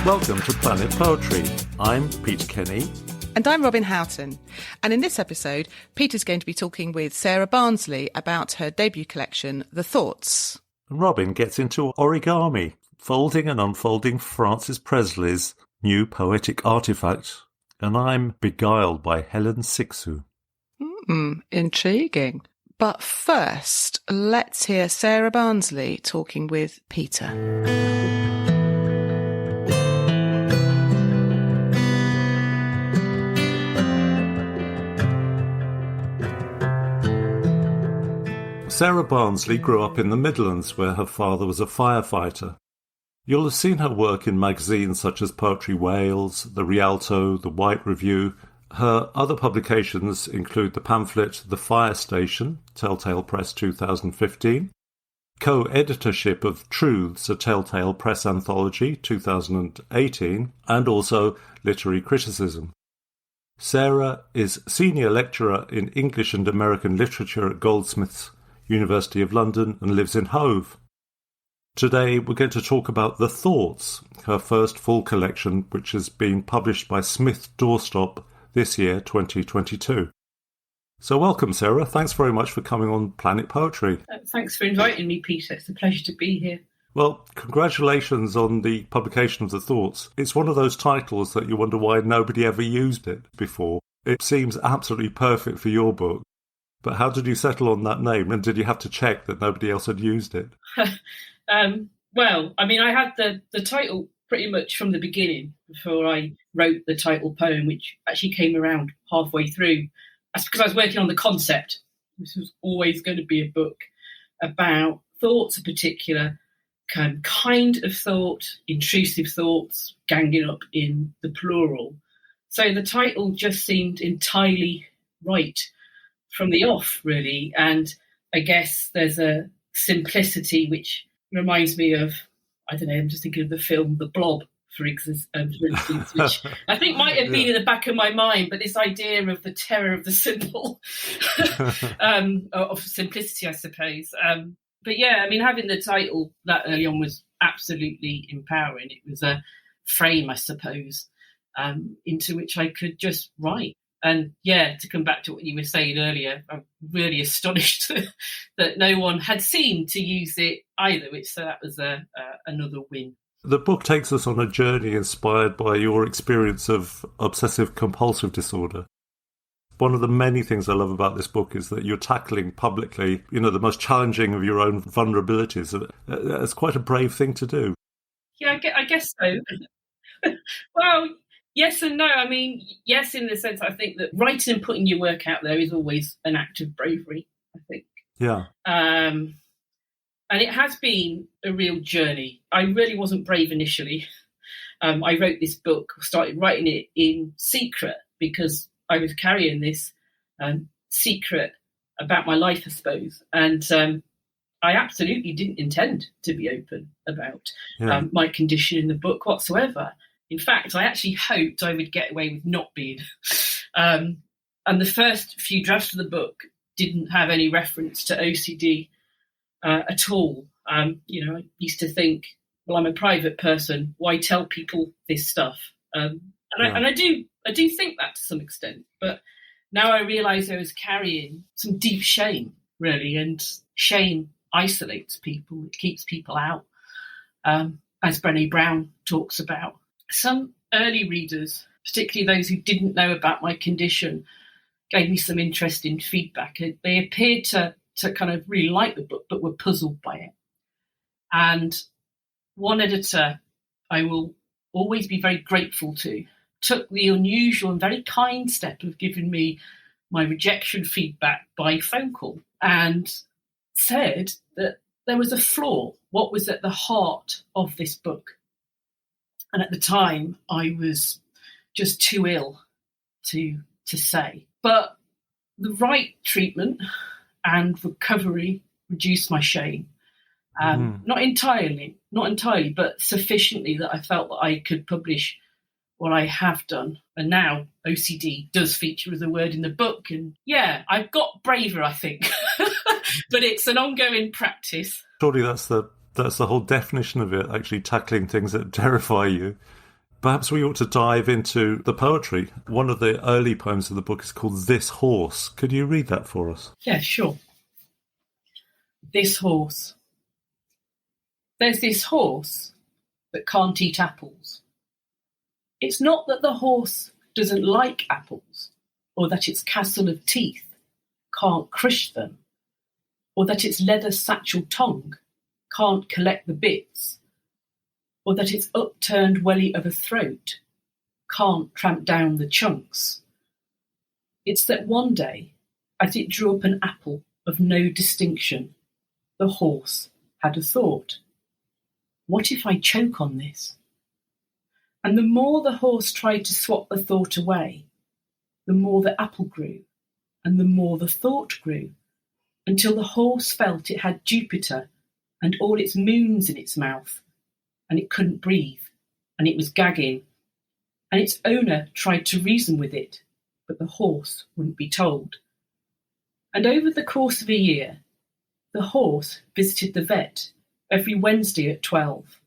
Welcome to Planet Poetry. I'm Peter Kenny. And I'm Robin Houghton. And in this episode, Peter's going to be talking with Sarah Barnsley about her debut collection, The Thoughts. Robin gets into origami, folding and unfolding Francis Presley's new poetic artefact. And I'm beguiled by Helen Sixu. Intriguing. But first, let's hear Sarah Barnsley talking with Peter. Sarah Barnsley grew up in the Midlands, where her father was a firefighter. You'll have seen her work in magazines such as Poetry Wales, The Rialto, The White Review. Her other publications include the pamphlet The Fire Station, Telltale Press 2015, co-editorship of Truths, a Telltale Press anthology 2018, and also Literary Criticism. Sarah is Senior Lecturer in English and American Literature at Goldsmiths, University of London, and lives in Hove. Today we're going to talk about The Thoughts, her first full collection, which has been published by Smith Doorstop this year, 2022. So welcome, Sarah. Thanks very much for coming on Planet Poetry. Thanks for inviting me, Peter. It's a pleasure to be here. Well, congratulations on the publication of The Thoughts. It's one of those titles that you wonder why nobody ever used it before. It seems absolutely perfect for your book. But how did you settle on that name? And did you have to check that nobody else had used it? Well, I mean, I had the title pretty much from the beginning before I wrote the title poem, which actually came around halfway through. That's because I was working on the concept. This was always going to be a book about thoughts, a particular kind of thought, intrusive thoughts, ganging up in the plural. So the title just seemed entirely right from the off, really. And I guess there's a simplicity which reminds me of, I don't know, I'm just thinking of the film The Blob, for instance, which I think might have been in the back of my mind, but this idea of the terror of the symbol, of simplicity, I suppose. But yeah, I mean, having the title that early on was absolutely empowering. It was a frame, I suppose, into which I could just write. And yeah, to come back to what you were saying earlier, I'm really astonished that no one had seemed to use it either, so that was another win. The book takes us on a journey inspired by your experience of obsessive-compulsive disorder. One of the many things I love about this book is that you're tackling publicly, the most challenging of your own vulnerabilities. It's quite a brave thing to do. Yeah, I guess so. Well, yes and no. I mean, yes, in the sense I think that writing and putting your work out there is always an act of bravery, I think. Yeah. And it has been a real journey. I really wasn't brave initially. I wrote this book, started writing it in secret because I was carrying this secret about my life, I suppose. And I absolutely didn't intend to be open about my condition in the book whatsoever. In fact, I actually hoped I would get away with not being. And the first few drafts of the book didn't have any reference to OCD at all. I used to think, well, I'm a private person. Why tell people this stuff? And I do think that to some extent. But now I realise I was carrying some deep shame, really. And shame isolates people. It keeps people out, as Brené Brown talks about. Some early readers, particularly those who didn't know about my condition, gave me some interesting feedback. They appeared to kind of really like the book, but were puzzled by it. And one editor I will always be very grateful to took the unusual and very kind step of giving me my rejection feedback by phone call and said that there was a flaw, what was at the heart of this book. And at the time, I was just too ill to say. But the right treatment and recovery reduced my shame. Not entirely, but sufficiently that I felt that I could publish what I have done. And now OCD does feature as a word in the book. And yeah, I've got braver, I think. But it's an ongoing practice. Surely that's the whole definition of it, actually tackling things that terrify you Perhaps we ought to dive into the poetry. One of the early poems of the book is called This Horse. Could you read that for us? Yeah, sure. This horse. There's this horse that can't eat apples. It's not that the horse doesn't like apples, or that its castle of teeth can't crush them, or that its leather satchel tongue can't collect the bits, or that its upturned welly of a throat can't tramp down the chunks. It's that one day, as it drew up an apple of no distinction, the horse had a thought. What if I choke on this? And the more the horse tried to swat the thought away, the more the apple grew, and the more the thought grew, until the horse felt it had Jupiter and all its moons in its mouth, and it couldn't breathe, and it was gagging, and its owner tried to reason with it, but the horse wouldn't be told. And over the course of a year, the horse visited the vet every Wednesday at 12,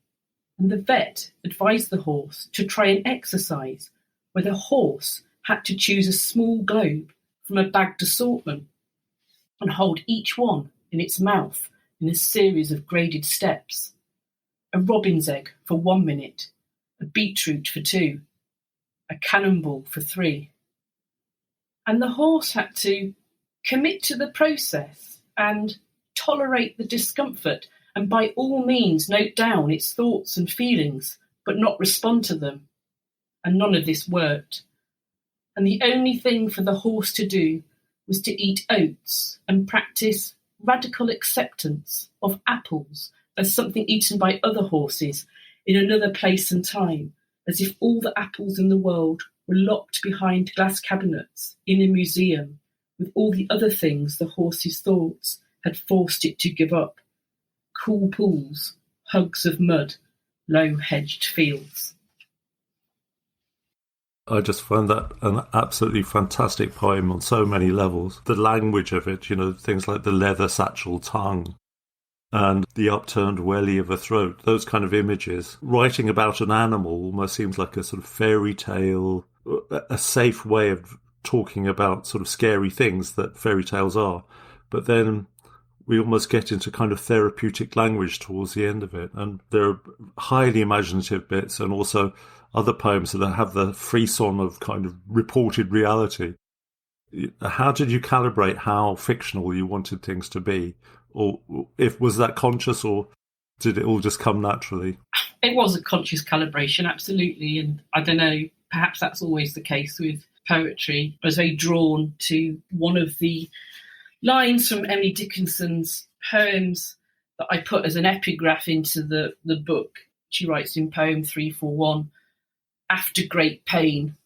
and the vet advised the horse to try an exercise where the horse had to choose a small globe from a bagged assortment and hold each one in its mouth in a series of graded steps. A robin's egg for 1 minute, a beetroot for 2, a cannonball for 3. And the horse had to commit to the process and tolerate the discomfort and by all means note down its thoughts and feelings, but not respond to them. And none of this worked. And the only thing for the horse to do was to eat oats and practice radical acceptance of apples as something eaten by other horses in another place and time, as if all the apples in the world were locked behind glass cabinets in a museum with all the other things the horse's thoughts had forced it to give up. Cool pools, hugs of mud, low-hedged fields. I just find that an absolutely fantastic poem on so many levels. The language of it, things like the leather satchel tongue and the upturned welly of a throat, those kind of images. Writing about an animal almost seems like a sort of fairy tale, a safe way of talking about sort of scary things that fairy tales are. But then we almost get into kind of therapeutic language towards the end of it. And there are highly imaginative bits and also other poems that have the frisson of kind of reported reality. How did you calibrate how fictional you wanted things to be? Or was that conscious, or did it all just come naturally? It was a conscious calibration, absolutely. And I don't know, perhaps that's always the case with poetry. I was very drawn to one of the lines from Emily Dickinson's poems that I put as an epigraph into the book. She writes in poem 341, "After great pain,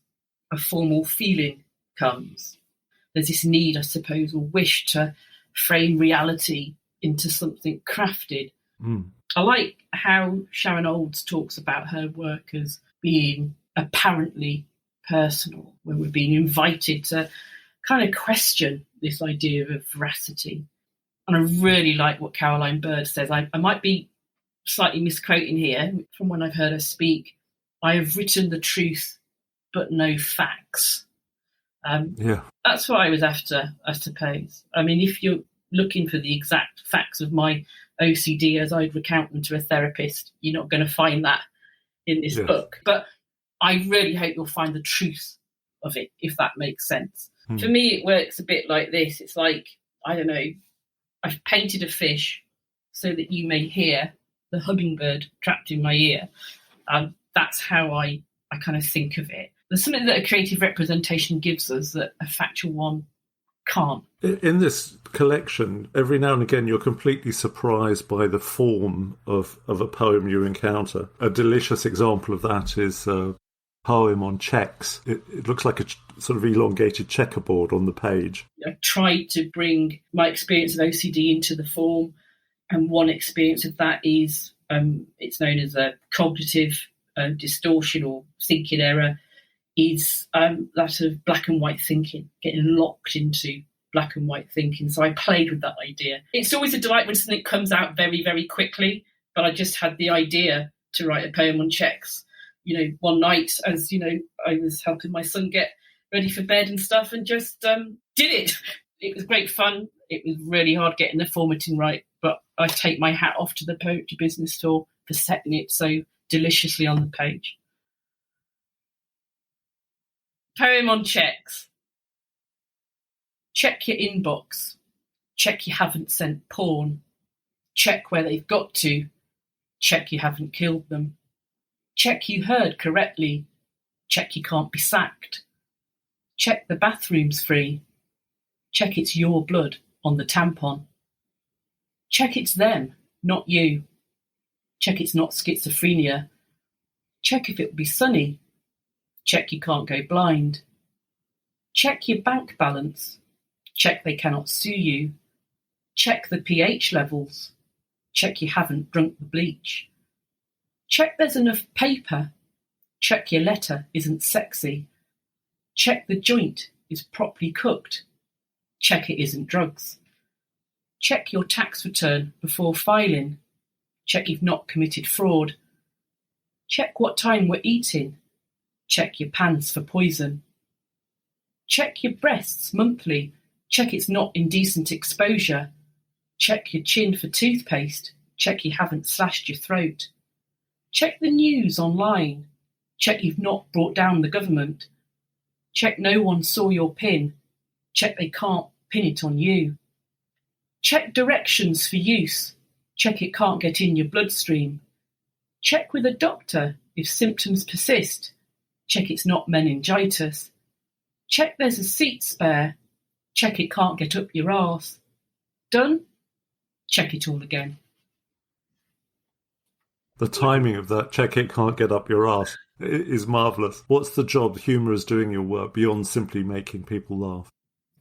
a formal feeling comes." There's this need, I suppose, or wish to frame reality into something crafted. I like how Sharon Olds talks about her work as being apparently personal, when we're being invited to kind of question this idea of veracity. And I really like what Caroline Bird says. I might be slightly misquoting here from when I've heard her speak. I have written the truth, but no facts. That's what I was after, I suppose. I mean, if you're looking for the exact facts of my OCD as I'd recount them to a therapist, you're not going to find that in this book. But I really hope you'll find the truth of it, if that makes sense. For me, it works a bit like this. It's like, I don't know, I've painted a fish so that you may hear the hummingbird trapped in my ear. That's how I kind of think of it. There's something that a creative representation gives us that a factual one can't. In this collection, every now and again you're completely surprised by the form of a poem you encounter. A delicious example of that is a poem on checks. It looks like a sort of elongated checkerboard on the page. I tried to bring my experience of OCD into the form, and one experience of that is it's known as a cognitive distortion or thinking error, is that of black and white thinking, getting locked into black and white thinking. So I played with that idea. It's always a delight when something comes out very, very quickly, but I just had the idea to write a poem on checks, one night, as I was helping my son get ready for bed and stuff, and just did it. It was great fun. It was really hard getting the formatting right, but I take my hat off to the Poetry Business Store for setting it so deliciously on the page. Poem on checks. Check your inbox. Check you haven't sent porn. Check where they've got to. Check you haven't killed them. Check you heard correctly. Check you can't be sacked. Check the bathroom's free. Check it's your blood on the tampon. Check it's them, not you. Check it's not schizophrenia. Check if it'll be sunny. Check you can't go blind. Check your bank balance. Check they cannot sue you. Check the pH levels. Check you haven't drunk the bleach. Check there's enough paper. Check your letter isn't sexy. Check the joint is properly cooked. Check it isn't drugs. Check your tax return before filing. Check you've not committed fraud. Check what time we're eating. Check your pants for poison. Check your breasts monthly. Check it's not indecent exposure. Check your chin for toothpaste. Check you haven't slashed your throat. Check the news online. Check you've not brought down the government. Check no one saw your pin. Check they can't pin it on you. Check directions for use. Check it can't get in your bloodstream. Check with a doctor if symptoms persist. Check it's not meningitis. Check there's a seat spare. Check it can't get up your arse. Done? Check it all again. The timing of that check it can't get up your arse is marvellous. What's the job humour is doing your work beyond simply making people laugh?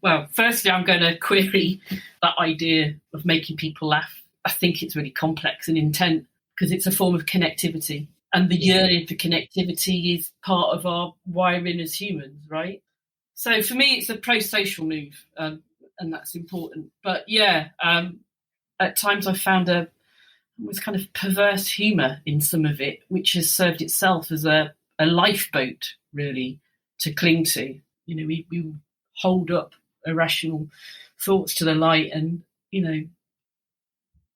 Well, firstly, I'm going to query that idea of making people laugh. I think it's really complex and intent because it's a form of connectivity. And the yearning for connectivity is part of our wiring as humans, right? So for me, it's a pro-social move, and that's important. But yeah, at times I've found was kind of perverse humour in some of it, which has served itself as a lifeboat, really, to cling to. We hold up irrational thoughts to the light and,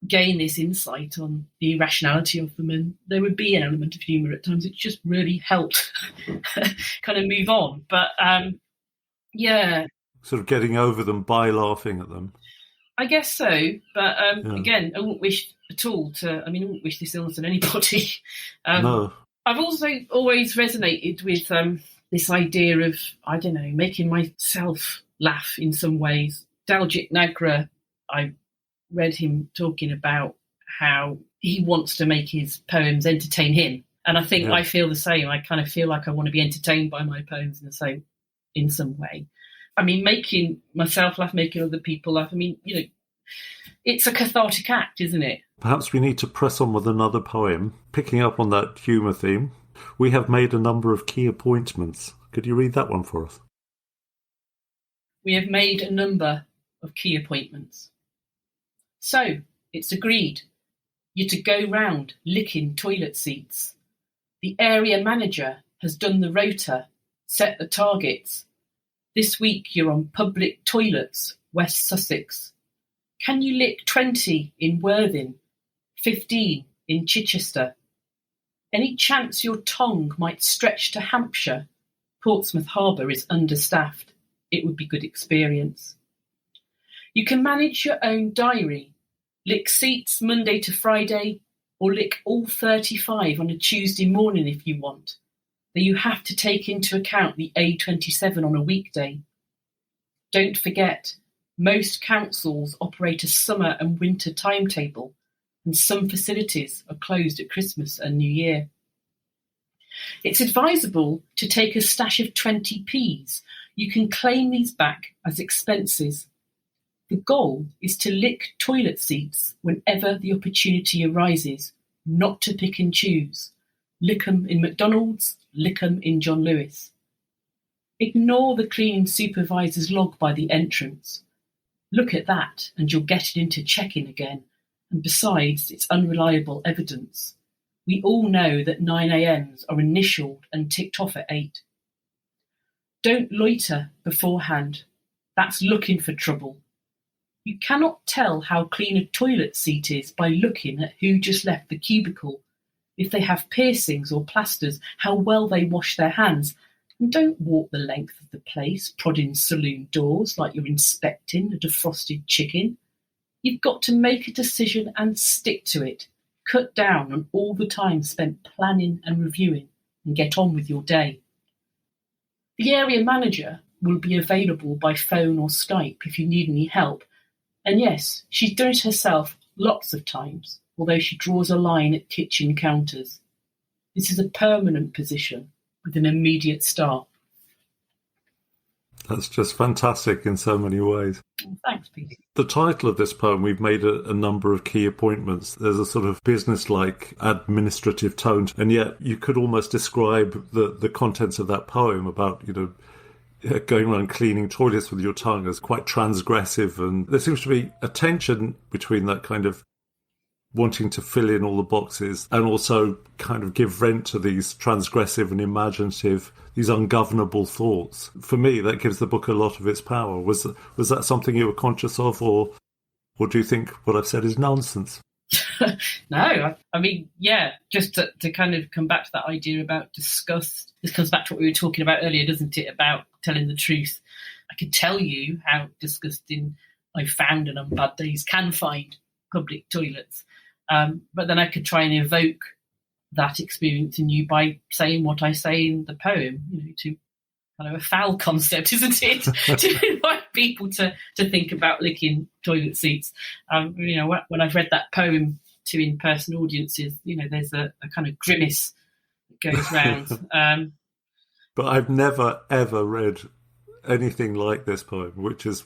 gain this insight on the irrationality of them. And there would be an element of humour at times. It just really helped kind of move on. But, yeah. Sort of getting over them by laughing at them. I guess so. But, again, I wouldn't wish at all I wouldn't wish this illness on anybody. No. I've also always resonated with this idea of, making myself laugh in some ways. Daljit Nagra, I read him talking about how he wants to make his poems entertain him. And I think I feel the same. I kind of feel like I want to be entertained by my poems in some way. Making myself laugh, making other people laugh. It's a cathartic act, isn't it? Perhaps we need to press on with another poem. Picking up on that humour theme, we have made a number of key appointments. Could you read that one for us? We have made a number of key appointments. So, it's agreed. You're to go round licking toilet seats. The area manager has done the rota, set the targets. This week you're on public toilets, West Sussex. Can you lick 20 in Worthing, 15 in Chichester? Any chance your tongue might stretch to Hampshire? Portsmouth Harbour is understaffed. It would be good experience. You can manage your own diary. Lick seats Monday to Friday, or lick all 35 on a Tuesday morning if you want. Though you have to take into account the A27 on a weekday. Don't forget, most councils operate a summer and winter timetable, and some facilities are closed at Christmas and New Year. It's advisable to take a stash of 20p's. You can claim these back as expenses. The goal is to lick toilet seats whenever the opportunity arises, not to pick and choose. Lick 'em in McDonald's, lick 'em in John Lewis. Ignore the cleaning supervisor's log by the entrance. Look at that and you'll get it into check-in again, and besides, it's unreliable evidence. We all know that 9 a.m.s are initialed and ticked off at 8. Don't loiter beforehand. That's looking for trouble. You cannot tell how clean a toilet seat is by looking at who just left the cubicle, if they have piercings or plasters, how well they wash their hands. And don't walk the length of the place prodding saloon doors like you're inspecting a defrosted chicken. You've got to make a decision and stick to it. Cut down on all the time spent planning and reviewing and get on with your day. The area manager will be available by phone or Skype if you need any help. And yes, she's done it herself lots of times, although she draws a line at kitchen counters. This is a permanent position with an immediate start. That's just fantastic in so many ways. Thanks, Peter. The title of this poem, we've made a number of key appointments. There's a sort of business-like administrative tone, and yet you could almost describe the contents of that poem about, going around cleaning toilets with your tongue as quite transgressive. And there seems to be a tension between that kind of wanting to fill in all the boxes and also kind of give vent to these transgressive and imaginative, these ungovernable thoughts. For me, that gives the book a lot of its power. Was that something you were conscious of, or do you think what I've said is nonsense? No, I mean, yeah, just to kind of come back to that idea about disgust. This comes back to what we were talking about earlier, doesn't it, about telling the truth. I can tell you how disgusting I've found and on bad days can find public toilets. But then I could try and evoke that experience in you by saying what I say in the poem, to kind of a foul concept, isn't it? To invite people to think about licking toilet seats. When I've read that poem to in-person audiences, there's a kind of grimace that goes round. But I've never, ever read anything like this poem, which is,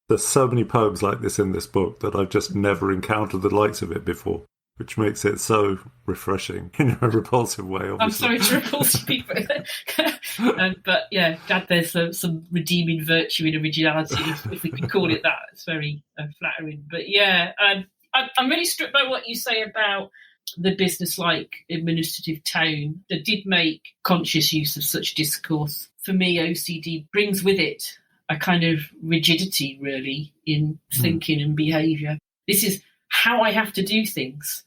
there's so many poems like this in this book that I've just never encountered the likes of it before, which makes it so refreshing in a repulsive way, obviously. I'm sorry to repulse people. But yeah, glad there's some redeeming virtue in originality, if we can call it that. It's very flattering. But yeah, I'm really struck by what you say about the business-like administrative tone that did make conscious use of such discourse. For me, OCD brings with it a kind of rigidity, really, in thinking and behaviour. This is how I have to do things,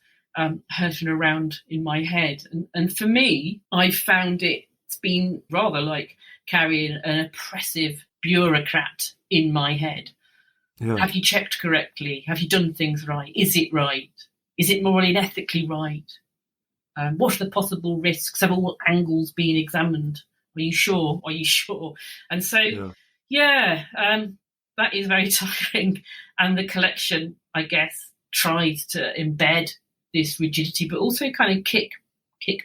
hurtling around in my head. And for me, I found it's been rather like carrying an oppressive bureaucrat in my head. Yeah. Have you checked correctly? Have you done things right? Is it right? Is it morally and ethically right? What are the possible risks? Have all angles been examined? Are you sure? Are you sure? And so... Yeah, that is very tiring. And the collection, I guess, tries to embed this rigidity, but also kind of kick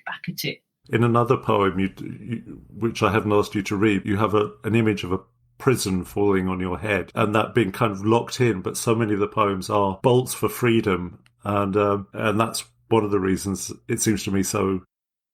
back at it. In another poem, which I haven't asked you to read, you have an image of a prison falling on your head and that being kind of locked in, but so many of the poems are bolts for freedom. And that's one of the reasons it seems to me so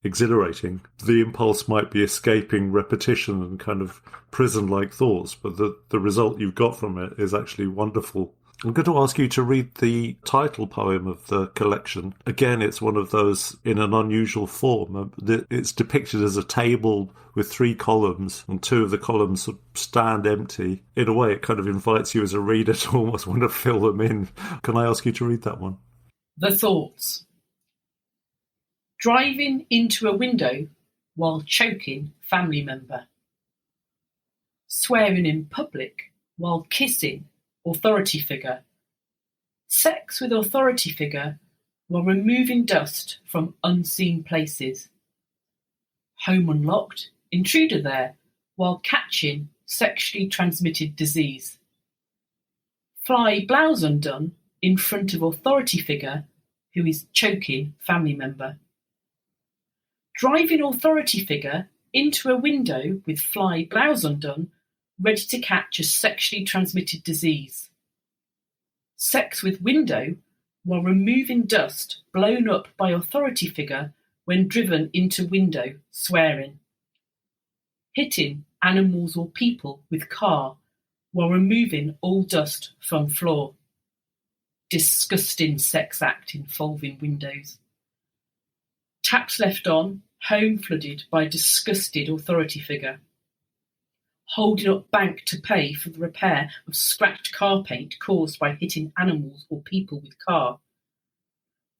exhilarating. The impulse might be escaping repetition and kind of prison-like thoughts, but the result you've got from it is actually wonderful. I'm going to ask you to read the title poem of the collection. Again, it's one of those in an unusual form. It's depicted as a table with 3 columns, and 2 of the columns stand empty. In a way, it kind of invites you as a reader to almost want to fill them in. Can I ask you to read that one? The thoughts. Driving into a window while choking family member. Swearing in public while kissing authority figure. Sex with authority figure while removing dust from unseen places. Home unlocked, intruder there while catching sexually transmitted disease. Fly blouse undone in front of authority figure who is choking family member. Driving authority figure into a window with fly blouse undone, ready to catch a sexually transmitted disease. Sex with window while removing dust blown up by authority figure when driven into window, swearing. Hitting animals or people with car while removing all dust from floor. Disgusting sex act involving windows. Taps left on, home flooded by disgusted authority figure. Holding up bank to pay for the repair of scratched car paint caused by hitting animals or people with car.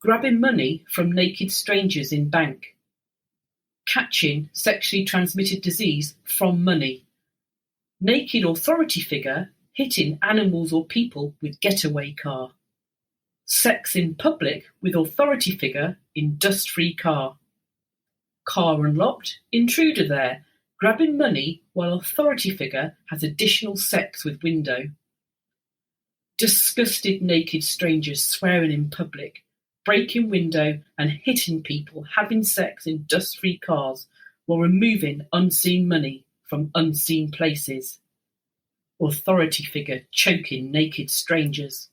Grabbing money from naked strangers in bank. Catching sexually transmitted disease from money. Naked authority figure hitting animals or people with getaway car. Sex in public with authority figure in dust-free car. Car unlocked, intruder there, grabbing money while authority figure has additional sex with window. Disgusted naked strangers swearing in public, breaking window and hitting people having sex in dust-free cars while removing unseen money from unseen places. Authority figure choking naked strangers.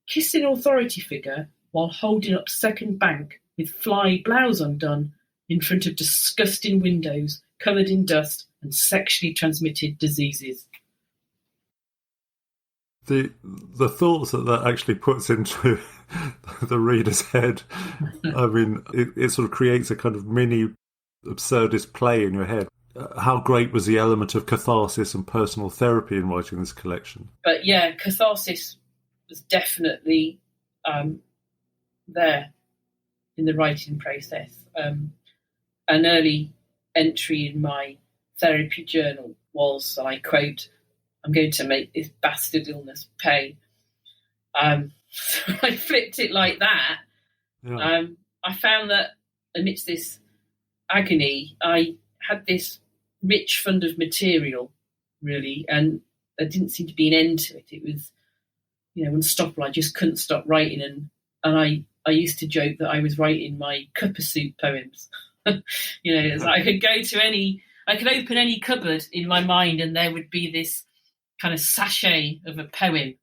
Kissing authority figure while holding up second bank with fly blouse undone in front of disgusting windows covered in dust and sexually transmitted diseases. The thoughts that actually puts into the reader's head, I mean, it sort of creates a kind of mini absurdist play in your head. How great was the element of catharsis and personal therapy in writing this collection? But yeah, catharsis was definitely there in the writing process. An early entry in my therapy journal was, and I quote, "I'm going to make this bastard illness pay." I flipped it like that. Yeah. I found that amidst this agony, I had this rich fund of material, really, and there didn't seem to be an end to it. It was, unstoppable. I just couldn't stop writing, and I used to joke that I was writing my cup of soup poems. I could open any cupboard in my mind, and there would be this kind of sachet of a poem,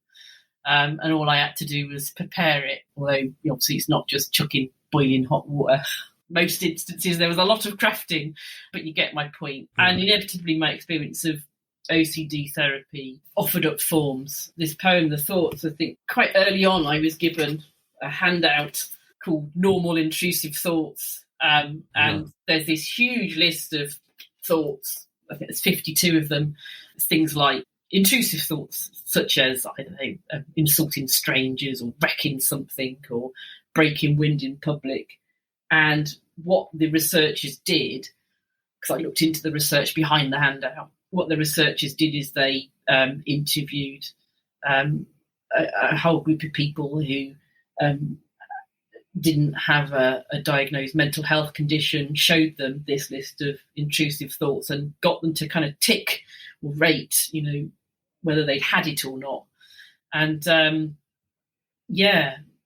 and all I had to do was prepare it. Although obviously it's not just chucking boiling hot water. Most instances there was a lot of crafting, but you get my point. And inevitably my experience of OCD therapy offered up forms. This poem, The Thoughts, I think quite early on I was given a handout called Normal Intrusive Thoughts, and there's this huge list of thoughts. I think there's 52 of them. It's things like intrusive thoughts such as, I don't know, insulting strangers or wrecking something or breaking wind in public. And what the researchers did, because I looked into the research behind the handout, what the researchers did is they interviewed a whole group of people who didn't have a diagnosed mental health condition, showed them this list of intrusive thoughts and got them to kind of tick or rate, whether they'd had it or not. And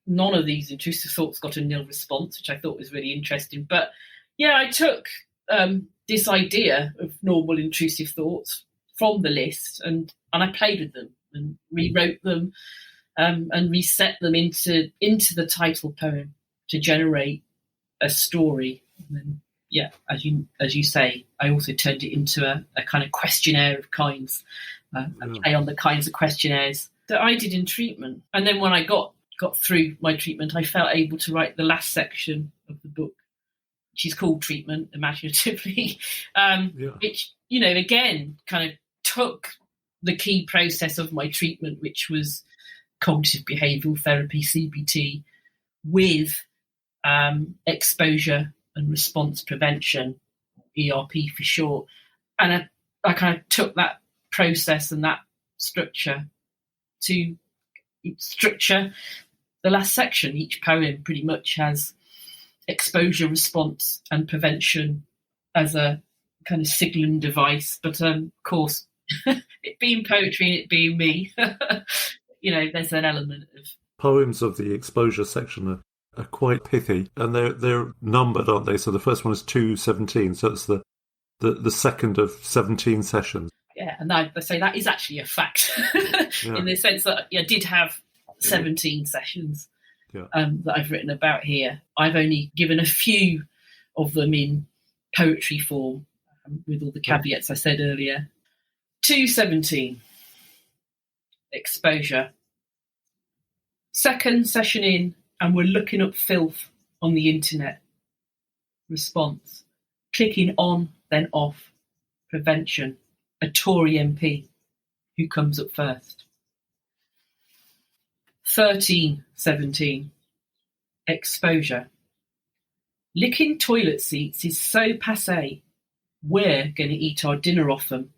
none of these intrusive thoughts got a nil response, which I thought was really interesting. But yeah, I took this idea of normal intrusive thoughts from the list and I played with them and rewrote them and reset them into the title poem to generate a story. And then, as you say, I also turned it into a kind of questionnaire of kinds, and play on the kinds of questionnaires that I did in treatment. And then when I got through my treatment, I felt able to write the last section of the book, which is called Treatment, imaginatively, which, again, kind of took the key process of my treatment, which was cognitive behavioural therapy, CBT, with exposure and response prevention, ERP for short. And I kind of took that process and that structure to structure the last section. Each poem pretty much has exposure, response and prevention as a kind of signalling device. But of course, it being poetry and it being me, there's an element of... Poems of the exposure section are quite pithy, and they're numbered, aren't they? So the first one is 217, so it's the second of 17 sessions. Yeah, and I say that is actually a fact in the sense that I did have 17 sessions that I've written about here. I've only given a few of them in poetry form, with all the caveats I said earlier. 217, exposure. Second session in, and we're looking up filth on the internet. Response. Clicking on, then off. Prevention. A Tory MP. Who comes up first? 13:17. Exposure. Licking toilet seats is so passé. We're going to eat our dinner off them.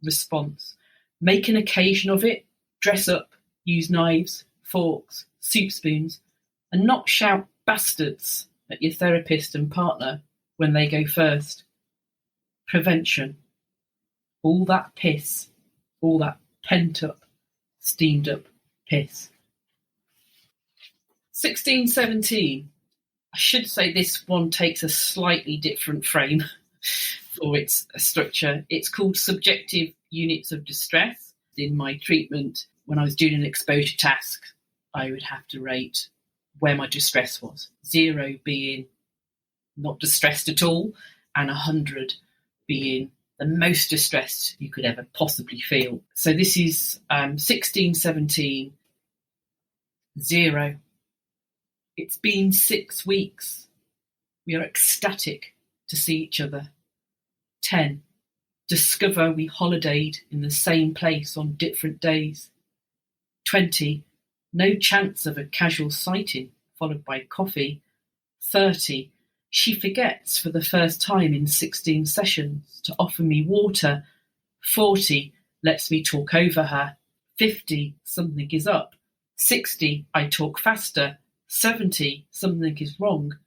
Response. Make an occasion of it. Dress up. Use knives, forks, soup spoons, and not shout bastards at your therapist and partner when they go first. Prevention. All that piss, all that pent-up, steamed-up piss. 16:17. I should say this one takes a slightly different frame for its structure. It's called Subjective Units of Distress. In my treatment, when I was doing an exposure task, I would have to rate where my distress was. 0 being not distressed at all, and 100 being the most distressed you could ever possibly feel. So this is 16:17. 0. It's been 6 weeks. We are ecstatic to see each other. 10. Discover we holidayed in the same place on different days. 20. No chance of a casual sighting, followed by coffee. 30. She forgets for the first time in 16 sessions to offer me water. 40. Lets me talk over her. 50. Something is up. 60. I talk faster. 70. Something is wrong.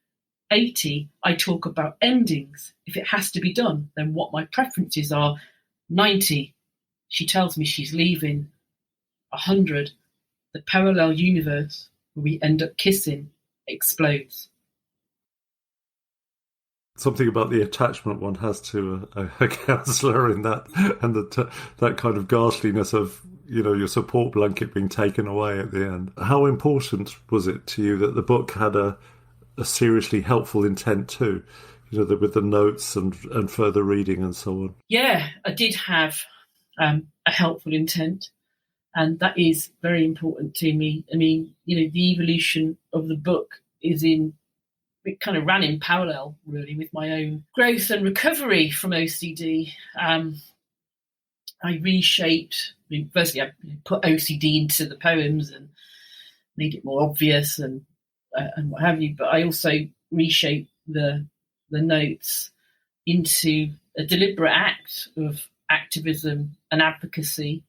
80. I talk about endings. If it has to be done, then what my preferences are. 90. She tells me she's leaving. 100. The parallel universe where we end up kissing explodes. Something about the attachment one has to a counsellor in that, and that kind of ghastliness of, you know, your support blanket being taken away at the end. How important was it to you that the book had a seriously helpful intent too? You know, with the notes and further reading and so on. Yeah, I did have a helpful intent, and that is very important to me. I mean, you know, the evolution of the book it kind of ran in parallel, really, with my own growth and recovery from OCD. I reshaped. I mean, firstly, I put OCD into the poems and made it more obvious and what have you. But I also reshaped the notes into a deliberate act of activism and advocacy.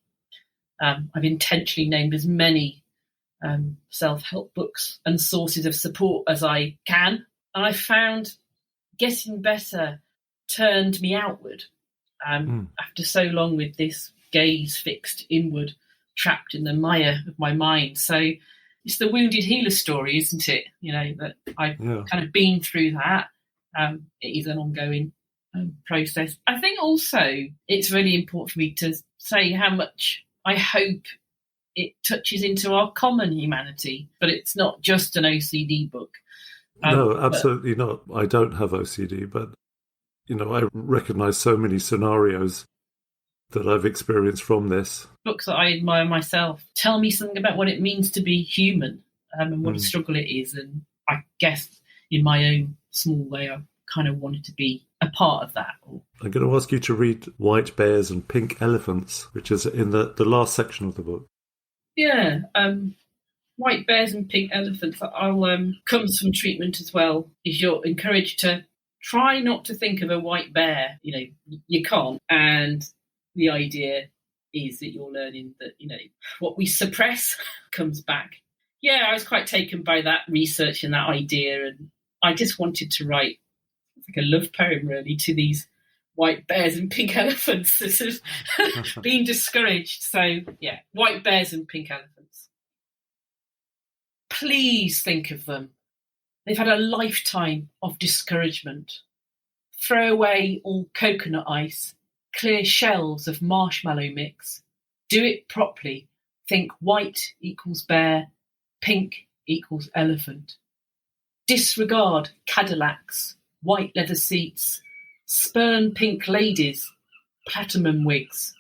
I've intentionally named as many self-help books and sources of support as I can. And I found getting better turned me outward after so long with this gaze fixed inward, trapped in the mire of my mind. So it's the wounded healer story, isn't it? You know, that I've kind of been through that. It is an ongoing process. I think also it's really important for me to say how much I hope it touches into our common humanity, but it's not just an OCD book. No, absolutely not. I don't have OCD, but, you know, I recognise so many scenarios that I've experienced from this. Books that I admire myself tell me something about what it means to be human and what a struggle it is. And I guess in my own small way, I kind of wanted to be a part of that. I'm going to ask you to read White Bears and Pink Elephants, which is in the last section of the book. Yeah, White Bears and Pink Elephants, comes from treatment as well, is you're encouraged to try not to think of a white bear. You know, you can't. And the idea is that you're learning that, you know, what we suppress comes back. Yeah, I was quite taken by that research and that idea, and I just wanted to write like a love poem, really, to these white bears and pink elephants that have been discouraged. So, yeah, white bears and pink elephants. Please think of them. They've had a lifetime of discouragement. Throw away all coconut ice, clear shelves of marshmallow mix. Do it properly. Think white equals bear, pink equals elephant. Disregard Cadillacs, white leather seats, spurn pink ladies, platinum wigs.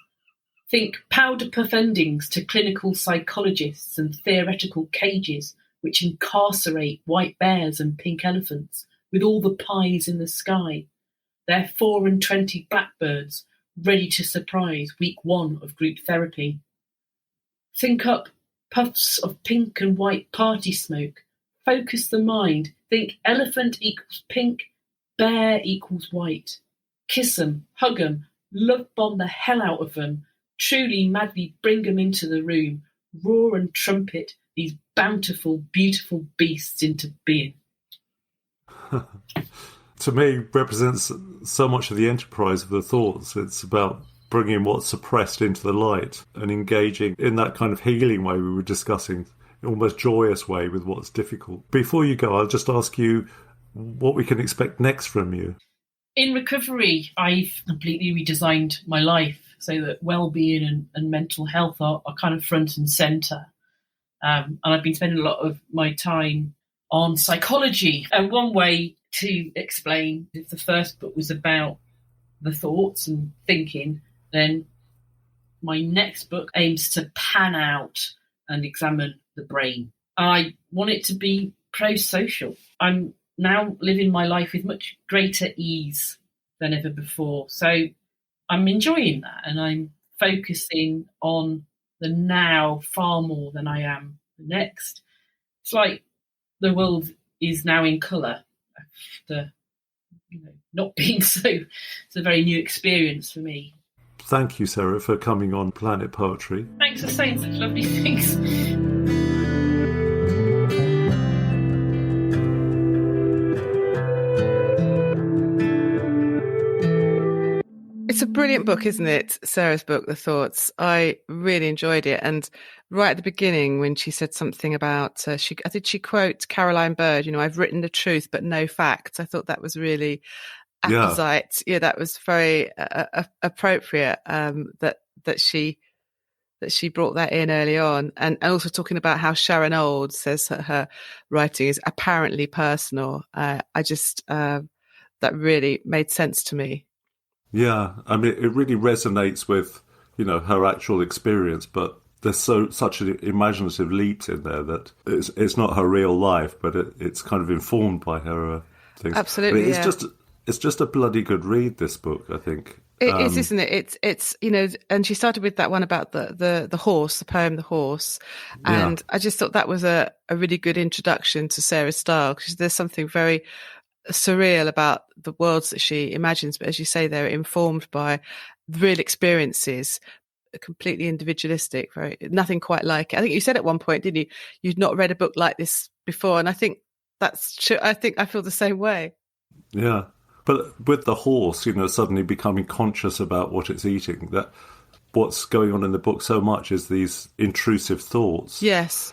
Think powder puff endings to clinical psychologists and theoretical cages which incarcerate white bears and pink elephants with all the pies in the sky. They're 24 blackbirds ready to surprise week 1 of group therapy. Think up puffs of pink and white party smoke. Focus the mind. Think elephant equals pink, bear equals white. Kiss 'em, hug 'em, love bomb the hell out of them. Truly madly bring 'em into the room. Roar and trumpet these bountiful, beautiful beasts into being. To me, represents so much of the enterprise of the thoughts. It's about bringing what's suppressed into the light and engaging in that kind of healing way we were discussing, almost joyous way with what's difficult. Before you go, I'll just ask you what we can expect next from you. In recovery, I've completely redesigned my life so that well-being and mental health are kind of front and centre. And I've been spending a lot of my time on psychology. And one way to explain, if the first book was about the thoughts and thinking, then my next book aims to pan out and examine the brain. I want it to be pro-social. I'm now living my life with much greater ease than ever before. So I'm enjoying that, and I'm focusing on the now far more than I am the next. It's like the world is now in colour after not being so. It's a very new experience for me. Thank you, Sarah, for coming on Planet Poetry. Thanks for saying such lovely things. It's a brilliant book, isn't it? Sarah's book, The Thoughts. I really enjoyed it. And right at the beginning, when she said something about, I think she quote Caroline Bird, I've written the truth, but no facts. I thought that was really apposite. Yeah, that was very appropriate, that she brought that in early on. And also talking about how Sharon Olds says that her writing is apparently personal. That really made sense to me. Yeah, I mean, it really resonates with, her actual experience, but there's such an imaginative leap in there that it's not her real life, but it's kind of informed by her things. Absolutely, it's just a bloody good read, this book, I think. It is, isn't it? It's and she started with that one about the horse, the poem The Horse, and I just thought that was a really good introduction to Sarah's style, because there's something very surreal about the worlds that she imagines, but as you say, they're informed by real experiences, completely individualistic, very nothing quite like it. I think you said at one point, didn't you, you'd not read a book like this before, and I think that's true. I think I feel the same way. Yeah, but with the horse, suddenly becoming conscious about what it's eating, that what's going on in the book so much is these intrusive thoughts. Yes.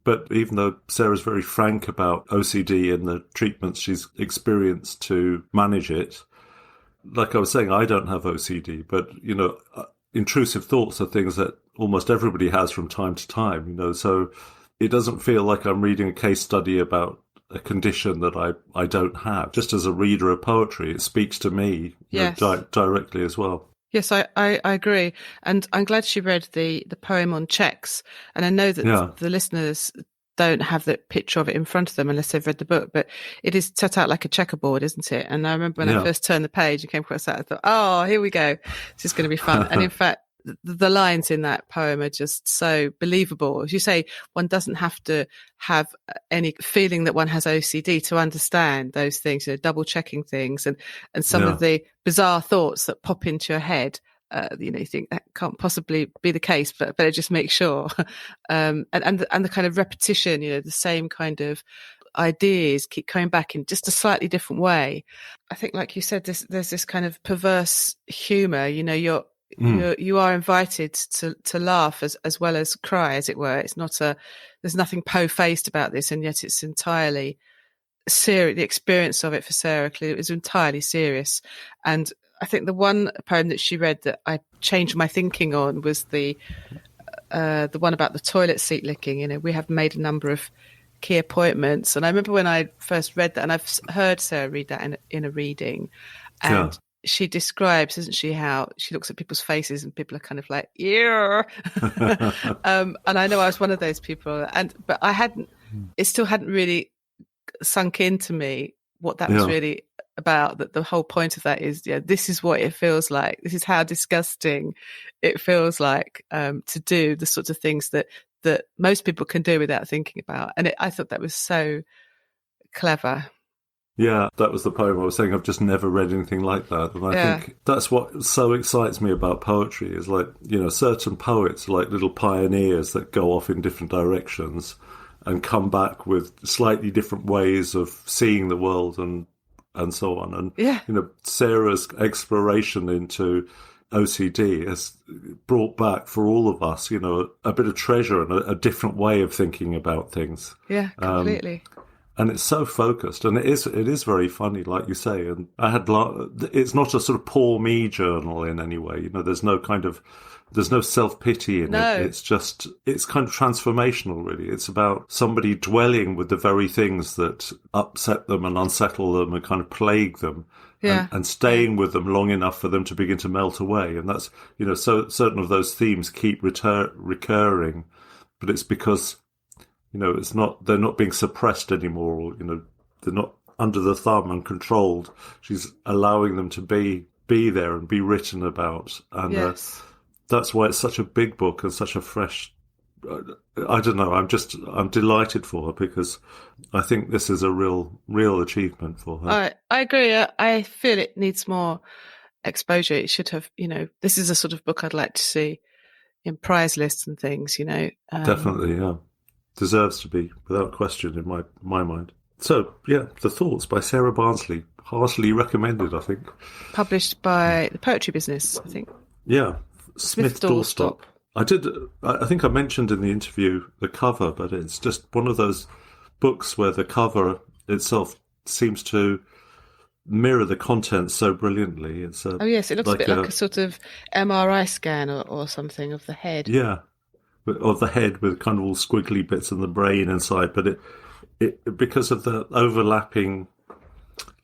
But even though Sarah's very frank about OCD and the treatments she's experienced to manage it, like I was saying, I don't have OCD, but, intrusive thoughts are things that almost everybody has from time to time, so it doesn't feel like I'm reading a case study about a condition that I don't have. Just as a reader of poetry, it speaks to me directly as well. Yes, I agree. And I'm glad she read the poem on checks. And I know that the listeners don't have the picture of it in front of them unless they've read the book, but it is set out like a checkerboard, isn't it? And I remember when I first turned the page and came across that, I thought, oh, here we go. This is going to be fun. And in fact, the lines in that poem are just so believable. As you say, one doesn't have to have any feeling that one has OCD to understand those things, double checking things and some of the bizarre thoughts that pop into your head. You think that can't possibly be the case, but better just make sure. And the kind of repetition, the same kind of ideas keep coming back in just a slightly different way. I think, like you said, there's this kind of perverse humour. You are invited to laugh as well as cry, as it were. It's not there's nothing po-faced about this, and yet it's entirely serious. The experience of it for Sarah clearly was entirely serious. And I think the one poem that she read that I changed my thinking on was the one about the toilet seat licking. We have made a number of key appointments, and I remember when I first read that, and I've heard Sarah read that in a reading, and she describes, doesn't she, how she looks at people's faces and people are kind of like, yeah. And I know I was one of those people, but it still hadn't really sunk into me what that was really about. That the whole point of that is, this is what it feels like. This is how disgusting it feels like to do the sorts of things that most people can do without thinking about. And I thought that was so clever. Yeah, that was the poem I was saying. I've just never read anything like that. And I think that's what so excites me about poetry is like, certain poets are like little pioneers that go off in different directions and come back with slightly different ways of seeing the world and so on. And, Sarah's exploration into OCD has brought back for all of us, a bit of treasure and a different way of thinking about things. Yeah, completely. And it's so focused, and it is very funny, like you say. And it's not a sort of poor me journal in any way. There's no self-pity in it. It's kind of transformational, really. It's about somebody dwelling with the very things that upset them and unsettle them and kind of plague them. And staying with them long enough for them to begin to melt away. And that's, so certain of those themes keep recurring, but it's because, they're not being suppressed anymore, or, they're not under the thumb and controlled. She's allowing them to be there and be written about. And that's why it's such a big book and such a fresh, I don't know, I'm delighted for her because I think this is a real achievement for her. I agree. I feel it needs more exposure. It should have, this is a sort of book I'd like to see in prize lists and things, Definitely, yeah. Deserves to be, without question, in my mind. So, The Thoughts by Sarah Barnsley. Heartily recommended, I think. Published by The Poetry Business, I think. Yeah. Smith Doorstop. I think I mentioned in the interview the cover, but it's just one of those books where the cover itself seems to mirror the content so brilliantly. It looks a bit like a sort of MRI scan or something of the head. Yeah. Of the head with kind of all squiggly bits and the brain inside, but it because of the overlapping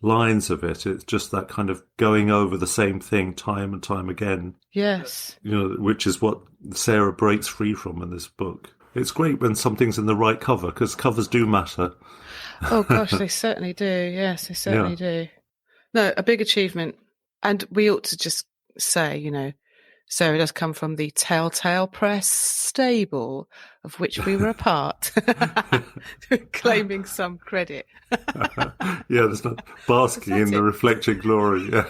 lines of it, it's just that kind of going over the same thing time and time again. Yes. Which is what Sarah breaks free from in this book. It's great when something's in the right cover, because covers do matter. Oh gosh, they certainly do. Yes, they certainly do. No, a big achievement. And we ought to just say, Sarah does come from the Telltale Press stable, of which we were a part, claiming some credit. There's not basking in the reflected glory. Yeah.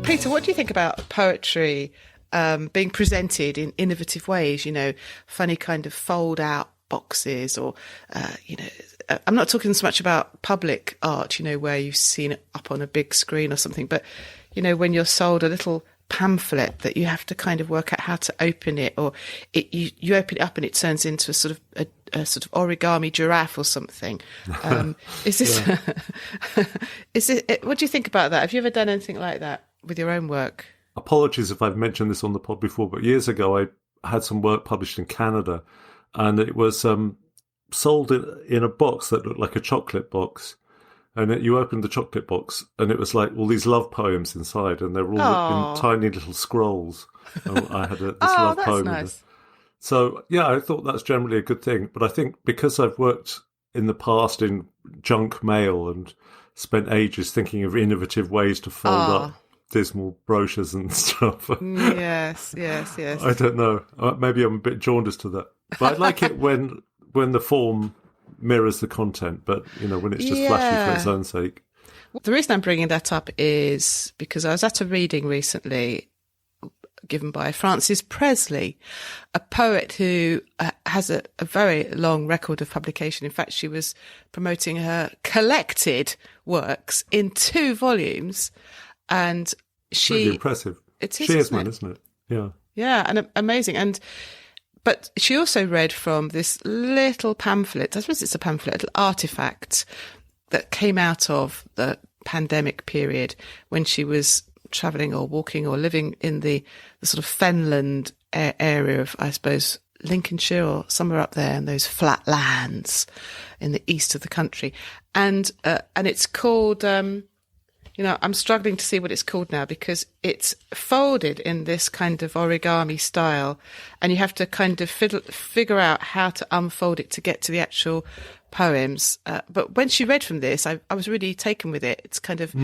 Peter, what do you think about poetry being presented in innovative ways, funny kind of fold out boxes or, I'm not talking so much about public art, where you've seen it up on a big screen or something, but, when you're sold a little pamphlet that you have to kind of work out how to open it, or you open it up and it turns into a sort of origami giraffe or something. Is this, what do you think about that? Have you ever done anything like that with your own work? Apologies if I've mentioned this on the pod before, but years ago I had some work published in Canada, and it was sold in a box that looked like a chocolate box. And you opened the chocolate box, and it was like all these love poems inside, and they're all in tiny little scrolls. And I had this love poem. Nice. So, I thought that's generally a good thing. But I think because I've worked in the past in junk mail and spent ages thinking of innovative ways to fold up dismal brochures and stuff. Yes. I don't know. Maybe I'm a bit jaundiced to that. But I like it when the form mirrors the content, but, when it's just flashy for its own sake. The reason I'm bringing that up is because I was at a reading recently given by Frances Presley, a poet who has a very long record of publication. In fact, she was promoting her collected works in 2 volumes, and really impressive. It is, Shearsman, isn't it? Yeah. Yeah, and amazing. But she also read from this little pamphlet, I suppose it's a pamphlet, a little artifact that came out of the pandemic period when she was travelling or walking or living in the sort of fenland area of, I suppose, Lincolnshire or somewhere up there in those flat lands in the east of the country. And it's called I'm struggling to see what it's called now because it's folded in this kind of origami style, and you have to kind of figure out how to unfold it to get to the actual poems. But when she read from this, I was really taken with it. It's kind of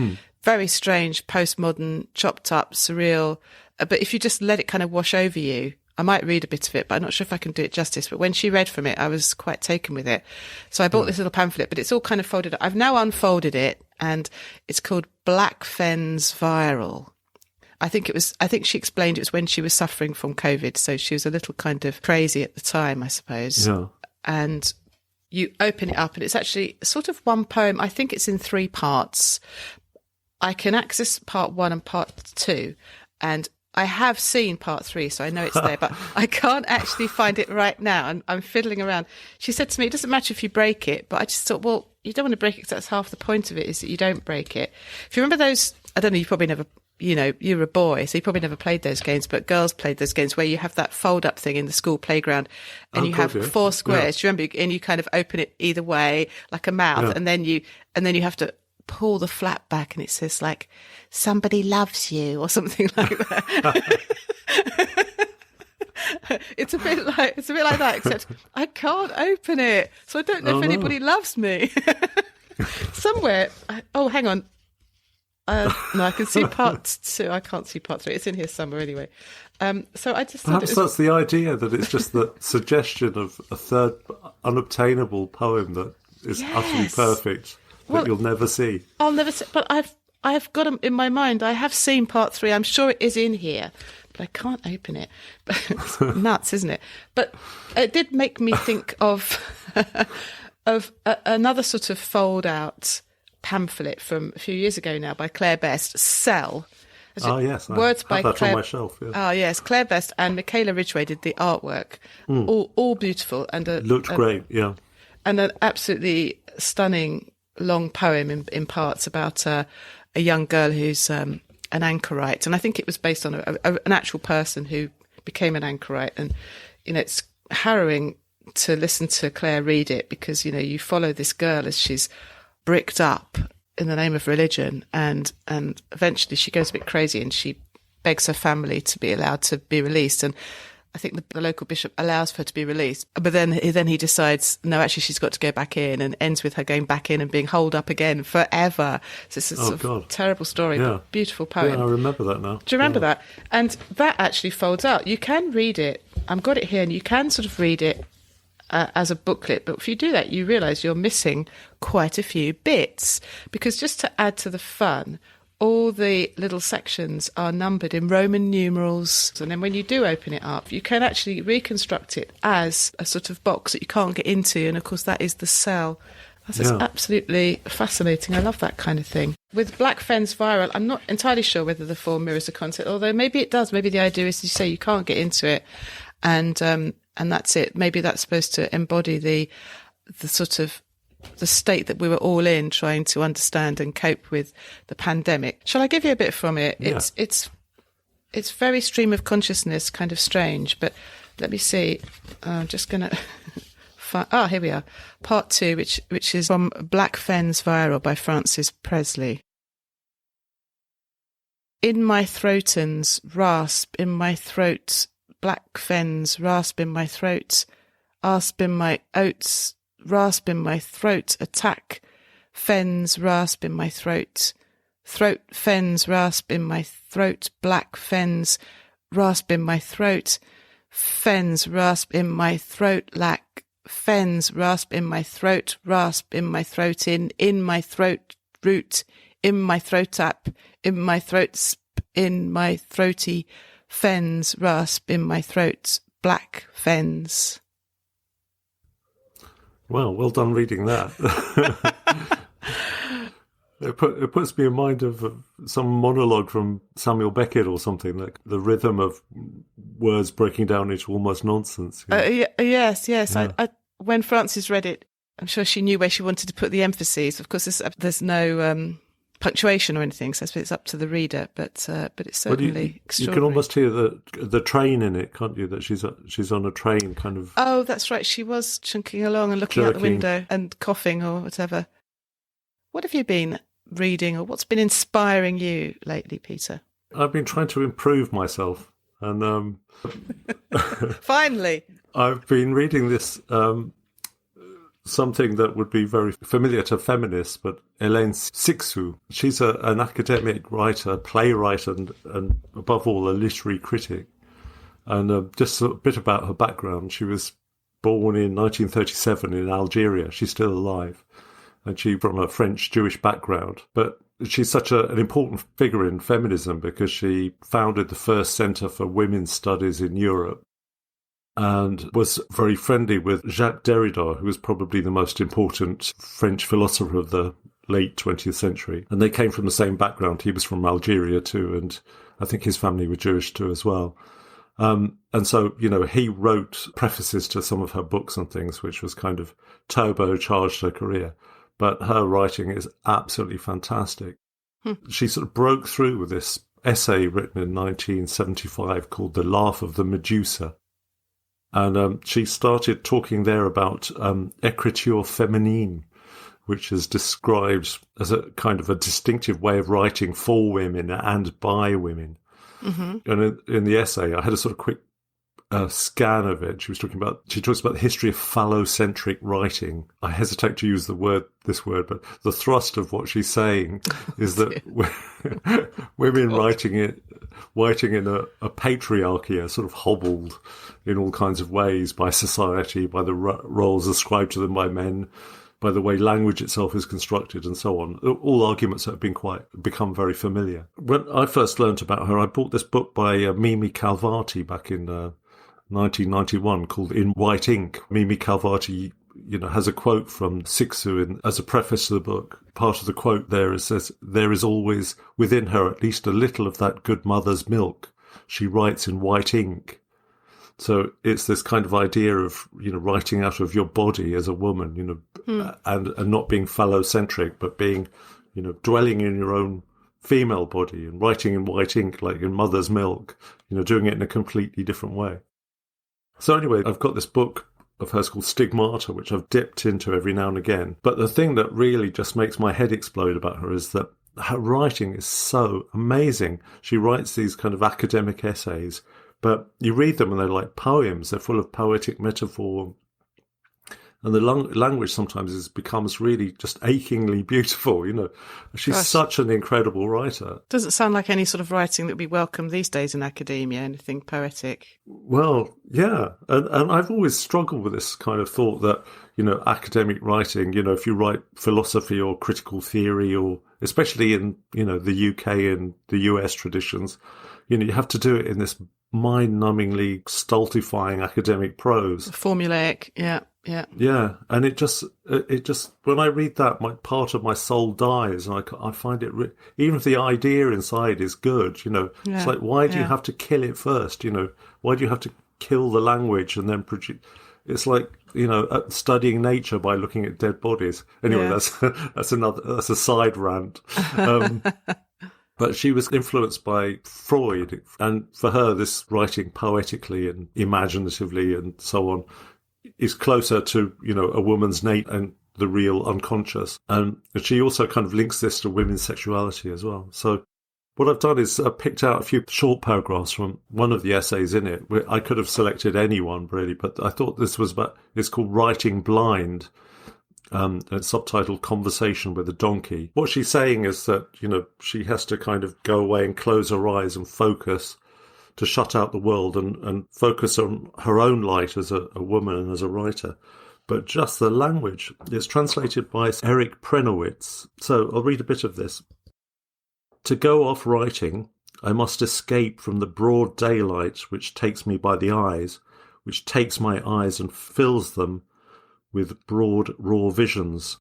very strange, postmodern, chopped up, surreal. But if you just let it kind of wash over you, I might read a bit of it, but I'm not sure if I can do it justice. But when she read from it, I was quite taken with it. So I bought this little pamphlet, but it's all kind of folded up. I've now unfolded it, and it's called Black Fens Viral. I think she explained it was when she was suffering from COVID. So she was a little kind of crazy at the time, I suppose. Yeah. And you open it up, and it's actually sort of one poem. I think it's in 3 parts. I can access part 1 and part 2, and I have seen part 3, so I know it's there, but I can't actually find it right now. I'm fiddling around. She said to me, it doesn't matter if you break it, but I just thought, well, you don't want to break it because that's half the point of it, is that you don't break it. If you remember those, I don't know, you probably never, you were a boy, so you probably never played those games, but girls played those games where you have that fold-up thing in the school playground, and you have 4 squares. Do you remember? And you kind of open it either way, like a mouth, and then you have to pull the flap back, and it says like, somebody loves you or something like that. It's a bit like that, except I can't open it, so I don't know if anybody loves me. Somewhere. Hang on. No, I can see part 2. I can't see part 3. It's in here somewhere anyway. So I just perhaps that's the idea, that it's just the suggestion of a third unobtainable poem that is utterly perfect that you'll never see. I'll never see, but I've got them in my mind. I have seen part 3. I'm sure it is in here, but I can't open it. It's nuts, isn't it? But it did make me think of another sort of fold-out pamphlet from a few years ago now by Claire Best, Cell. Yes, words by that Claire, on my shelf. Yeah. Oh yes, Claire Best and Michaela Ridgway did the artwork. All beautiful and looked great. Yeah, and an absolutely stunning long poem in parts about a young girl who's an anchorite, and I think it was based on an actual person who became an anchorite. And it's harrowing to listen to Claire read it, because you follow this girl as she's bricked up in the name of religion, and eventually she goes a bit crazy and she begs her family to be allowed to be released, and I think the local bishop allows for her to be released, but then he decides no, actually she's got to go back in, and ends with her going back in and being holed up again forever. So it's a sort of terrible story, but beautiful poem. Yeah, I remember that now. Do you remember that? And that actually folds out. You can read it. I've got it here, and you can sort of read it as a booklet, but if you do that, you realise you're missing quite a few bits, because just to add to the fun, all the little sections are numbered in Roman numerals, and then when you do open it up, you can actually reconstruct it as a sort of box that you can't get into, and of course that is the cell. That's absolutely fascinating. I love that kind of thing. With Black Fens Viral, I'm not entirely sure whether the form mirrors the content, although maybe it does. Maybe the idea is, as you say, you can't get into it, and that's it. Maybe that's supposed to embody the sort of the state that we were all in, trying to understand and cope with the pandemic. Shall I give you a bit from it? Yeah. It's very stream of consciousness, kind of strange, but let me see. I'm just going to find... here we are. Part 2, which is from Black Fens Viral by Francis Presley. In my throatons, rasp in my throat, black fens, rasp in my throat, asp in my oats, rasp in my throat, attack, fens, rasp in my throat, throat, fens, rasp in my throat, black fens, rasp in my throat, fens, rasp in my throat, lack, fens, rasp in my throat, rasp in my throat, in my throat, root, in my throat up, in my throat, sp, in my throaty, fens, rasp in my throat, black fens. Well done reading that. It puts me in mind of some monologue from Samuel Beckett or something, like the rhythm of words breaking down into almost nonsense. Yes. Yeah. I when Frances read it, I'm sure she knew where she wanted to put the emphases. Of course, there's no punctuation or anything, so I suppose it's up to the reader. But it's certainly extraordinary. You can almost hear the train in it, can't you? That she's on a train, kind of. Oh, that's right. She was chunking along and looking out the window and coughing or whatever. What have you been reading, or what's been inspiring you lately, Peter? I've been trying to improve myself, and finally, I've been reading this something that would be very familiar to feminists, but Hélène Cixous. She's an academic writer, playwright, and above all, a literary critic. And just a bit about her background. She was born in 1937 in Algeria. She's still alive. And she's from a French Jewish background. But she's such an important figure in feminism because she founded the first Centre for Women's Studies in Europe and was very friendly with Jacques Derrida, who was probably the most important French philosopher of the late 20th century. And they came from the same background. He was from Algeria too, and I think his family were Jewish too as well. And so, he wrote prefaces to some of her books and things, which was kind of turbocharged her career. But her writing is absolutely fantastic. She sort of broke through with this essay written in 1975 called The Laugh of the Medusa. And she started talking there about écriture féminine, which is described as a kind of a distinctive way of writing for women and by women. Mm-hmm. And in the essay, I had a sort of quick scan of it. She talks about the history of phallocentric writing. I hesitate to use this word, but the thrust of what she's saying is that women writing in a patriarchy are sort of hobbled in all kinds of ways by society, by the roles ascribed to them by men, by the way language itself is constructed, and so on. All arguments that have become very familiar. When I first learnt about her, I bought this book by Mimi Calvati back in 1991 called In White Ink. Mimi Calvati, has a quote from Cixous as a preface to the book. Part of the quote there says, "There is always within her at least a little of that good mother's milk. She writes in white ink." So it's this kind of idea of, writing out of your body as a woman, and not being phallocentric, but being, dwelling in your own female body and writing in white ink, like in mother's milk, doing it in a completely different way. So anyway, I've got this book of hers called Stigmata, which I've dipped into every now and again. But the thing that really just makes my head explode about her is that her writing is so amazing. She writes these kind of academic essays, but you read them and they're like poems. They're full of poetic metaphor. And the language sometimes becomes really just achingly beautiful, She's such an incredible writer. Doesn't sound like any sort of writing that would be welcome these days in academia, anything poetic. Well, yeah. And I've always struggled with this kind of thought that, academic writing, if you write philosophy or critical theory, or especially in, the UK and the US traditions, you have to do it in this mind-numbingly stultifying academic prose. Formulaic, yeah. Yeah, and it just when I read that, part of my soul dies, and I find it even if the idea inside is good, it's like, why do you have to kill it first? Why do you have to kill the language and then produce? It's like studying nature by looking at dead bodies. Anyway, that's a side rant. But she was influenced by Freud, and for her, this writing poetically and imaginatively and so on is closer to, a woman's nature and the real unconscious. And she also kind of links this to women's sexuality as well. So what I've done is I picked out a few short paragraphs from one of the essays in it. I could have selected any one, really, but I thought it's called Writing Blind. It's subtitled Conversation with a Donkey. What she's saying is that, she has to kind of go away and close her eyes and focus to shut out the world and focus on her own light as a woman and as a writer. But just the language, it's translated by Eric Prenowitz. So I'll read a bit of this. To go off writing, I must escape from the broad daylight which takes me by the eyes, which takes my eyes and fills them with broad, raw visions.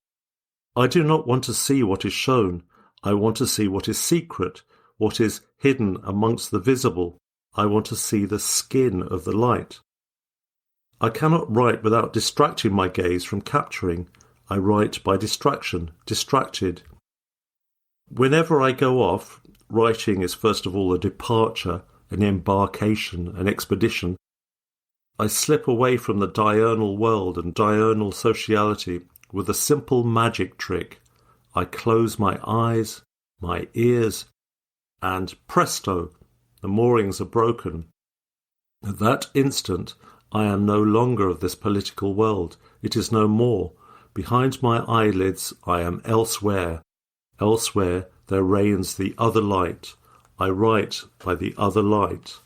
I do not want to see what is shown. I want to see what is secret, what is hidden amongst the visible. I want to see the skin of the light. I cannot write without distracting my gaze from capturing. I write by distraction, distracted. Whenever I go off, writing is first of all a departure, an embarkation, an expedition. I slip away from the diurnal world and diurnal sociality with a simple magic trick. I close my eyes, my ears, and presto, the moorings are broken. At that instant, I am no longer of this political world. It is no more. Behind my eyelids, I am elsewhere. Elsewhere, there reigns the other light. I write by the other light.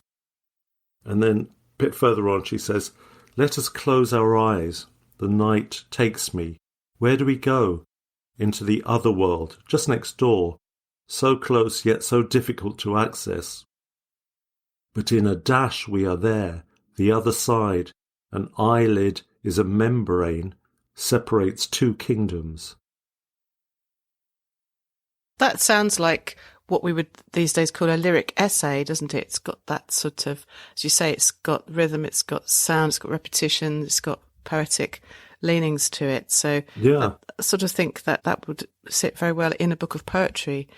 And then, a bit further on, she says, let us close our eyes. The night takes me. Where do we go? Into the other world, just next door. So close, yet so difficult to access. But in a dash we are there, the other side. An eyelid is a membrane, separates two kingdoms. That sounds like what we would these days call a lyric essay, doesn't it? It's got that sort of, as you say, it's got rhythm, it's got sound, it's got repetition, it's got poetic leanings to it. So I sort of think that would sit very well in a book of poetry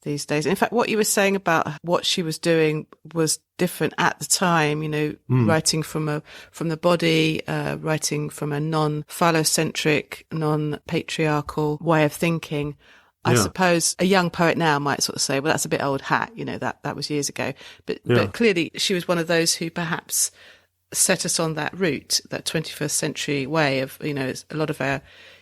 these days. In fact, what you were saying about what she was doing was different at the time, writing from the body, writing from a non-phallocentric, non-patriarchal way of thinking. I suppose a young poet now might sort of say, well, that's a bit old hat, that was years ago. But clearly she was one of those who perhaps set us on that route, that 21st century way of, a lot of our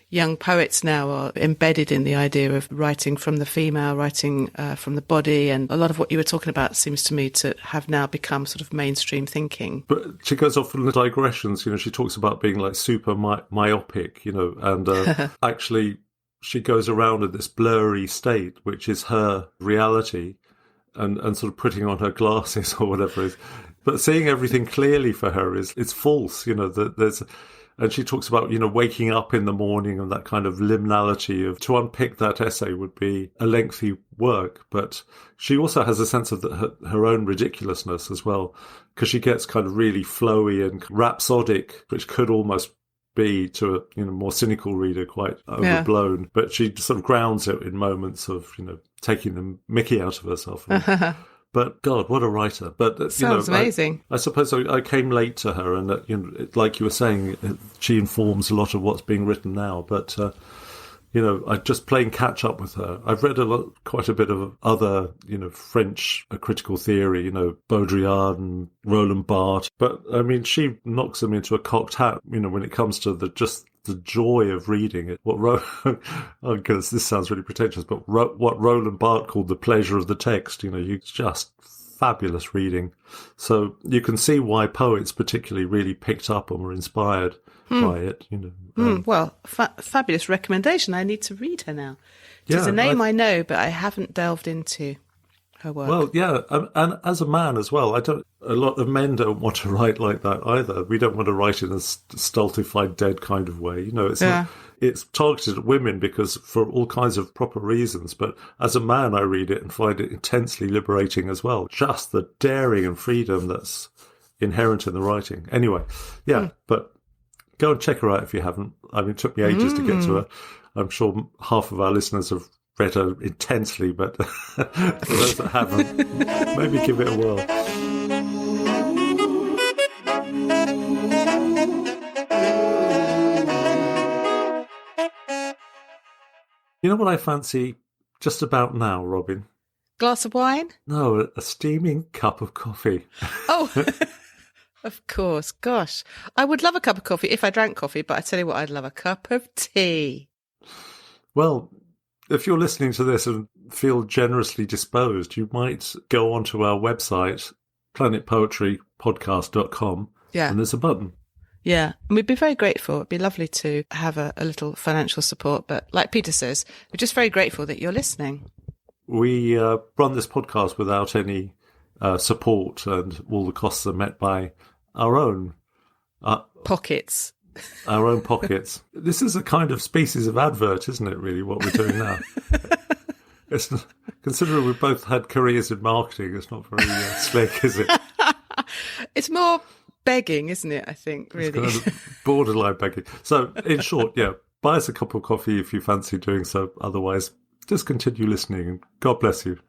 young poets now are embedded in the idea of writing from the female, writing from the body. And a lot of what you were talking about seems to me to have now become sort of mainstream thinking. But she goes off on the digressions, she talks about being like super myopic, and actually she goes around in this blurry state, which is her reality, and sort of putting on her glasses or whatever it is. But seeing everything clearly for her it's false, and she talks about, waking up in the morning and that kind of liminality of, to unpick that essay would be a lengthy work. But she also has a sense of her own ridiculousness as well, because she gets kind of really flowy and rhapsodic, which could almost be to a more cynical reader quite overblown. Yeah. But she sort of grounds it in moments of, taking the mickey out of herself. But God, what a writer! But sounds amazing. I suppose I came late to her, and like you were saying, she informs a lot of what's being written now. But I just playing catch up with her. I've read quite a bit of other, French critical theory, Baudrillard and Roland Barthes. But I mean, she knocks them into a cocked hat, when it comes to the joy of reading it. Oh goodness, this sounds really pretentious, but what Roland Barthes called the pleasure of the text, you just fabulous reading. So you can see why poets particularly really picked up and were inspired by it. Well, fabulous recommendation. I need to read her now. It's a name I know, but I haven't delved into her work. Well, yeah, and as a man as well, a lot of men don't want to write like that either. We don't want to write in a stultified, dead kind of way. It's targeted at women because for all kinds of proper reasons. But as a man, I read it and find it intensely liberating as well. Just the daring and freedom that's inherent in the writing. Anyway, but go and check her out if you haven't. I mean, it took me ages to get to her. I'm sure half of our listeners have read her intensely, but for those that haven't, maybe give it a whirl. You know what I fancy just about now, Robin? Glass of wine? No, a steaming cup of coffee. Oh, of course. Gosh, I would love a cup of coffee if I drank coffee, but I tell you what, I'd love a cup of tea. Well, if you're listening to this and feel generously disposed, you might go onto our website, planetpoetrypodcast.com, and there's a button. Yeah, and we'd be very grateful. It'd be lovely to have a little financial support. But like Peter says, we're just very grateful that you're listening. We run this podcast without any support, and all the costs are met by our own pockets. Our own pockets. This is a kind of species of advert, isn't it, really, what we're doing now? Considering we've both had careers in marketing, it's not very slick, is it? It's more begging, isn't it, I think, really? It's kind of borderline begging. So, in short, buy us a cup of coffee if you fancy doing so. Otherwise, just continue listening, and God bless you.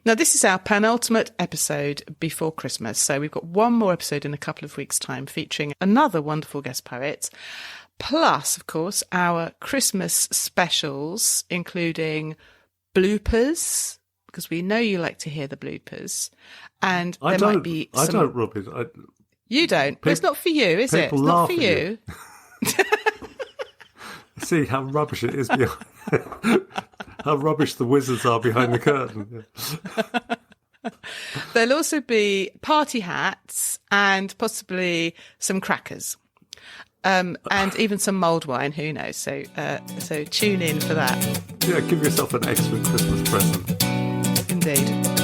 Now, this is our penultimate episode before Christmas, so we've got one more episode in a couple of weeks' time featuring another wonderful guest poet. Plus, of course, our Christmas specials, including bloopers, because we know you like to hear the bloopers. And there might be some... I don't, Robin. You don't? Well, it's not for you, is it? It's not for you. See how rubbish it is behind... how rubbish the wizards are behind the curtain. There'll also be party hats and possibly some crackers. And even some mulled wine, who knows? So tune in for that. Yeah, give yourself an extra Christmas present. Indeed.